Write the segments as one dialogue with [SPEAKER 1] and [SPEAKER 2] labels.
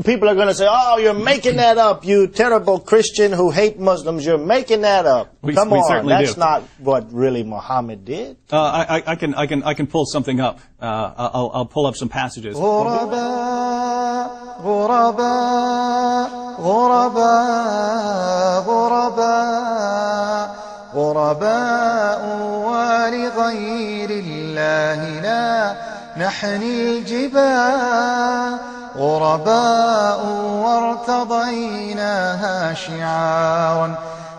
[SPEAKER 1] People are going to say, oh, you're making that up, you terrible Christian who hate Muslims. You're making that up. Come on, that's not what really Muhammad did.
[SPEAKER 2] I can pull something up. I'll pull up some passages.
[SPEAKER 3] غرباء وارتضيناها شعارا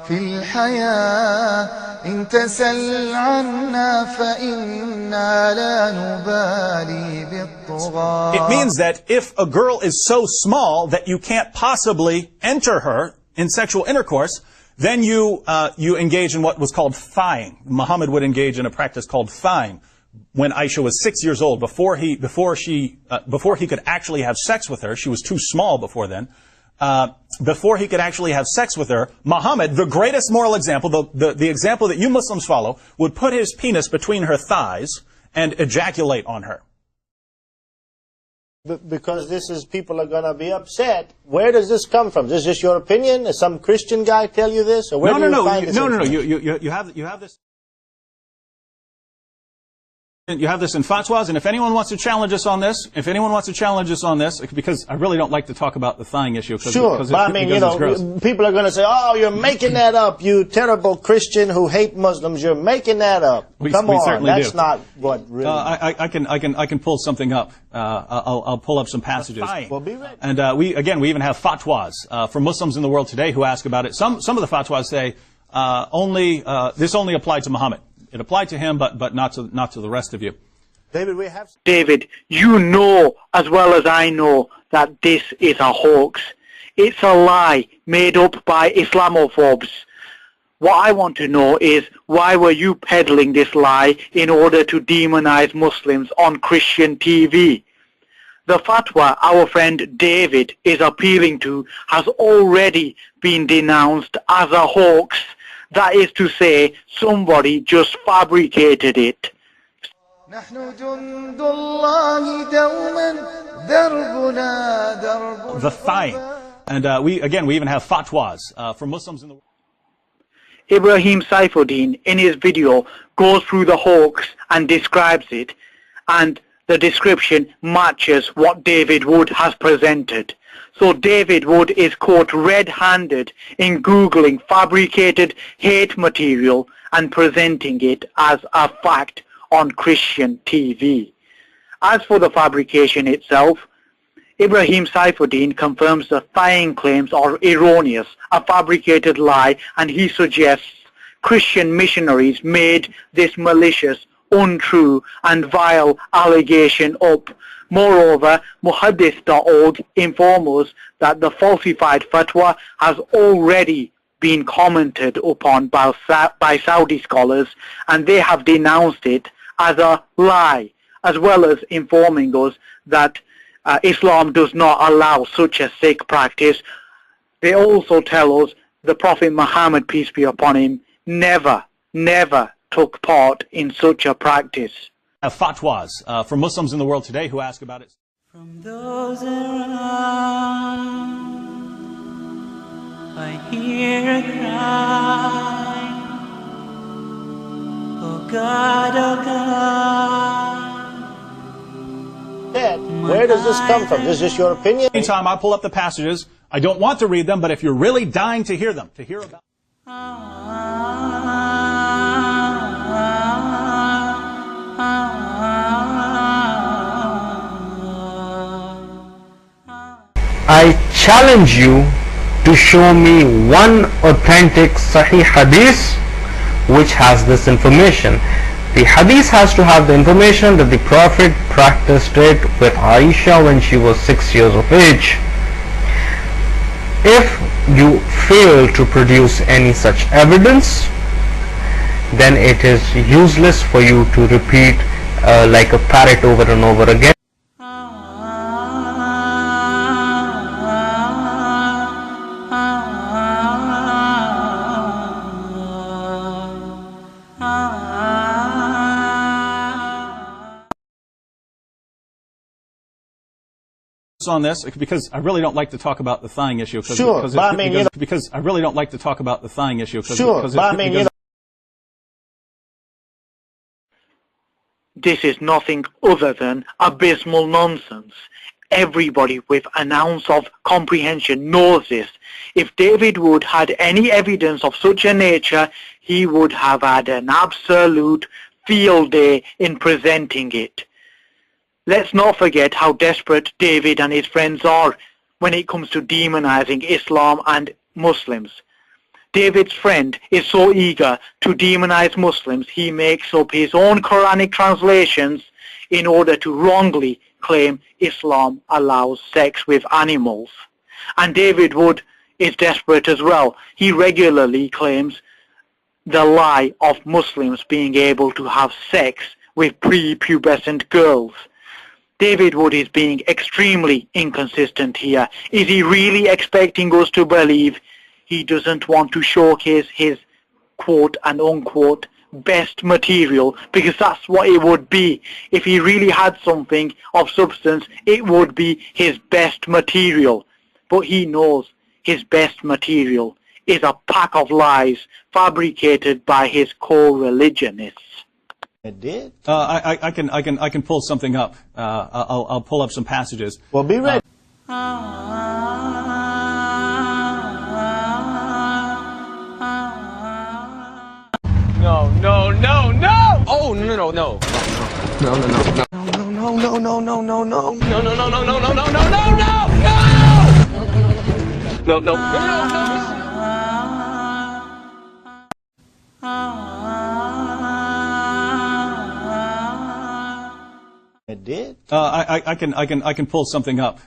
[SPEAKER 3] في الحياة إن تسل عنا فإنا لا نبالي بالطغاة.
[SPEAKER 2] It means that if a girl is so small that you can't possibly enter her in sexual intercourse, then you engage in what was called thigh-ing. Muhammad would engage in a practice called thigh-ing. When Aisha was 6 years old, before he could actually have sex with her, she was too small before then. Before he could actually have sex with her, Muhammad, the greatest moral example, the example that you Muslims follow, would put his penis between her thighs and ejaculate on her.
[SPEAKER 1] Because people are going to be upset. Where does this come from? Is this your opinion? Does some Christian guy tell you this? Or where do you find this?
[SPEAKER 2] No. You have this. You have this in fatwas, and if anyone wants to challenge us on this, because I really don't like to talk about the thigh-ing issue.
[SPEAKER 1] Sure, but I mean, people are going to say, oh, you're making that up, you terrible Christian who hate Muslims. You're making that up. Come on, that's not what really...
[SPEAKER 2] I can pull something up. I'll pull up some passages.
[SPEAKER 1] Well, be ready.
[SPEAKER 2] And we even have fatwas for Muslims in the world today who ask about it. Some of the fatwas say this only applied to Muhammad. It applied to him, but not to the rest of you.
[SPEAKER 4] David, you know as well as I know that this is a hoax. It's a lie made up by Islamophobes. What I want to know is, why were you peddling this lie in order to demonize Muslims on Christian TV? The fatwa our friend David is appealing to has already been denounced as a hoax. That is to say, somebody just fabricated it.
[SPEAKER 2] The thigh. And we even have fatwas for Muslims in the world.
[SPEAKER 4] Ibrahim Saifuddin, in his video, goes through the hoax and describes it, and the description matches what David Wood has presented. So David Wood is caught red-handed in Googling fabricated hate material and presenting it as a fact on Christian TV. As for the fabrication itself, Ibrahim Saifuddin confirms the thigh-ing claims are erroneous, a fabricated lie, and he suggests Christian missionaries made this malicious, untrue and vile allegation up. Moreover, Muhaddith.org informs us that the falsified fatwa has already been commented upon by Saudi scholars, and they have denounced it as a lie, as well as informing us that Islam does not allow such a sick practice. They also tell us the Prophet Muhammad, peace be upon him, never took part in such a practice.
[SPEAKER 2] Fatwas for Muslims in the world today who ask about it.
[SPEAKER 5] From those around, I hear a cry, oh God, oh God.
[SPEAKER 1] Where does this come from? Is this your opinion?
[SPEAKER 2] Anytime I pull up the passages, I don't want to read them, but if you're really dying to hear them, to hear about
[SPEAKER 6] I challenge you to show me one authentic Sahih Hadith which has this information. The Hadith has to have the information that the Prophet practiced it with Aisha when she was 6 years of age. If you fail to produce any such evidence, then it is useless for you to repeat like a parrot over and over again.
[SPEAKER 2] on this because I really don't like to talk about the thigh issue.
[SPEAKER 1] Sure, but I mean,
[SPEAKER 2] because I really don't like to talk about the thigh issue.
[SPEAKER 1] Sure, but I mean,
[SPEAKER 4] This is nothing other than abysmal nonsense. Everybody with an ounce of comprehension knows this. If David Wood had any evidence of such a nature, he would have had an absolute field day in presenting it. Let's not forget how desperate David and his friends are when it comes to demonizing Islam and Muslims. David's friend is so eager to demonize Muslims, he makes up his own Quranic translations in order to wrongly claim Islam allows sex with animals. And David Wood is desperate as well. He regularly claims the lie of Muslims being able to have sex with prepubescent girls. David Wood is being extremely inconsistent here. Is he really expecting us to believe he doesn't want to showcase his quote and unquote best material? Because that's what it would be. If he really had something of substance, it would be his best material. But he knows his best material is a pack of lies fabricated by his co-religionists.
[SPEAKER 1] It did?
[SPEAKER 2] I can pull something up. I'll pull up some passages.
[SPEAKER 1] Well, be ready.
[SPEAKER 7] No, no, no, no! Oh, no, no, no. No, no, no, no. No, no, no, no, no, no, no. No, no, no, no, no, no, no, no, no, no, no! No, no, no.
[SPEAKER 1] It did?
[SPEAKER 2] I can pull something up.